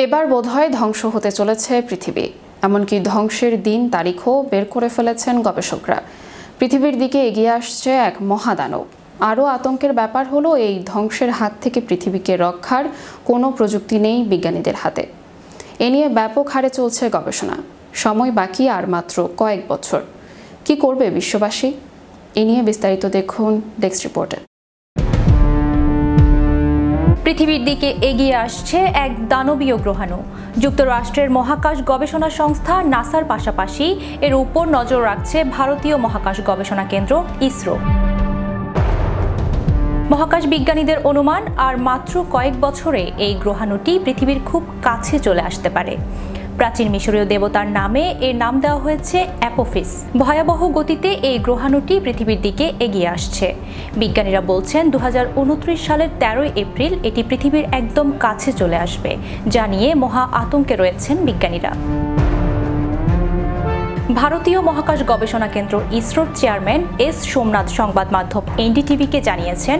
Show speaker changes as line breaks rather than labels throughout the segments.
এবার বোধহয় ধ্বংস হতে চলেছে পৃথিবী, এমনকি ধ্বংসের দিন তারিখও বের করে ফেলেছেন গবেষকরা। পৃথিবীর দিকে এগিয়ে আসছে এক মহাদানব। আরও আতঙ্কের ব্যাপার হলো, এই ধ্বংসের হাত থেকে পৃথিবীকে রক্ষার কোনো প্রযুক্তি নেই বিজ্ঞানীদের হাতে। এ নিয়ে ব্যাপক হারে চলছে গবেষণা। সময় বাকি আর মাত্র কয়েক বছর। কি করবে বিশ্ববাসী? এ নিয়ে বিস্তারিত দেখুন ডেস্ক রিপোর্টে।
পৃথিবীর দিকে এগিয়ে আসছে এক দানবীয় গ্রহাণু। যুক্তরাষ্ট্রের মহাকাশ গবেষণা সংস্থা নাসার পাশাপাশি এর উপর নজর রাখছে ভারতীয় মহাকাশ গবেষণা কেন্দ্র ইসরো। মহাকাশ বিজ্ঞানীদের অনুমান, আর মাত্র কয়েক বছরে এই গ্রহাণুটি পৃথিবীর খুব কাছে চলে আসতে পারে। প্রাচীন মিশরীয় দেবতার নামে এর নাম দেওয়া হয়েছে অ্যাপোফিস। ভয়াবহ গতিতে এই গ্রহাণুটি পৃথিবীর দিকে এগিয়ে আসছে। বিজ্ঞানীরা বলছেন 2029 সালের 13 এপ্রিল এটি পৃথিবীর একদম কাছে চলে আসবে, যা নিয়ে মহা আতঙ্কে রয়েছেন বিজ্ঞানীরা। ভারতীয় মহাকাশ গবেষণা কেন্দ্র ইসরোর চেয়ারম্যান এস সোমনাথ সংবাদ মাধ্যম এনডিটিভিকে জানিয়েছেন,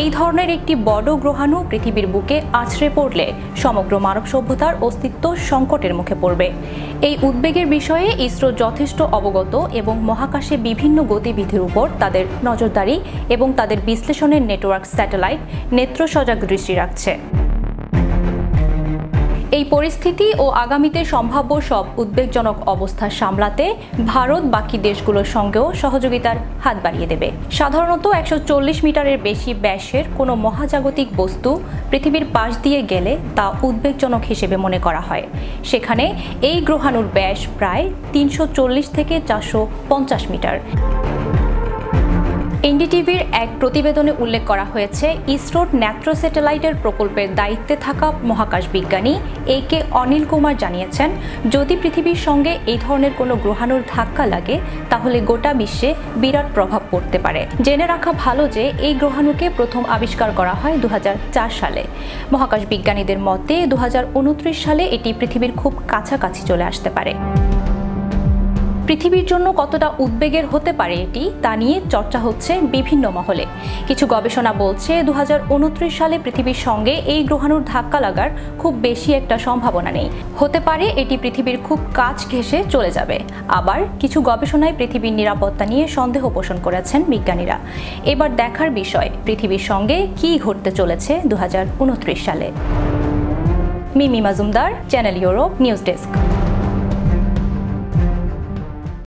এই ধরনের একটি বড় গ্রহাণু পৃথিবীর বুকে আছড়ে পড়লে সমগ্র মানব সভ্যতার অস্তিত্ব সংকটের মুখে পড়বে। এই উদ্বেগের বিষয়ে ইসরো যথেষ্ট অবগত এবং মহাকাশে বিভিন্ন গতিবিধির উপর তাদের নজরদারি এবং তাদের বিশ্লেষণের নেটওয়ার্ক স্যাটেলাইট নেত্র সজাগ দৃষ্টি রাখছে। এই পরিস্থিতি ও আগামীতে সম্ভাব্য সব উদ্বেগজনক অবস্থা সামলাতে ভারত বাকি দেশগুলোর সঙ্গেও সহযোগিতার হাত বাড়িয়ে দেবে। সাধারণত 140 মিটারের বেশি ব্যাসের কোনো মহাজাগতিক বস্তু পৃথিবীর পাশ দিয়ে গেলে তা উদ্বেগজনক হিসেবে মনে করা হয়। সেখানে এই গ্রহাণুর ব্যাস প্রায় 340 থেকে 450 মিটার। এনডিটিভির এক প্রতিবেদনে উল্লেখ করা হয়েছে, ইসরোর নেত্র স্যাটেলাইটের প্রকল্পের দায়িত্বে থাকা মহাকাশ বিজ্ঞানী একে অনিল কুমার জানিয়েছেন, যদি পৃথিবীর সঙ্গে এই ধরনের কোনো গ্রহাণুর ধাক্কা লাগে তাহলে গোটা বিশ্বে বিরাট প্রভাব পড়তে পারে। জেনে রাখা ভালো যে এই গ্রহাণুকে প্রথম আবিষ্কার করা হয় 2004 সালে। মহাকাশ বিজ্ঞানীদের মতে 2029 সালে এটি পৃথিবীর খুব কাছাকাছি চলে আসতে পারে। পৃথিবীর জন্য কতটা উদ্বেগের হতে পারে এটি, তা নিয়ে চর্চা হচ্ছে বিভিন্ন মহলে। কিছু গবেষণা বলছে 2029 সালে পৃথিবীর সঙ্গে এই গ্রহাণুর ধাক্কা লাগার খুব বেশি একটা সম্ভাবনা নেই। হতে পারে এটি পৃথিবীর খুব কাছ ঘেঁষে চলে যাবে। আবার কিছু গবেষণায় পৃথিবীর নিরাপত্তা নিয়ে সন্দেহ পোষণ করেছেন বিজ্ঞানীরা। এবার দেখার বিষয় পৃথিবীর সঙ্গে কি ঘটতে চলেছে 2029 সালে। মিমি মাজুমদার, চ্যানেল ইউরোপ, নিউজ ডেস্ক।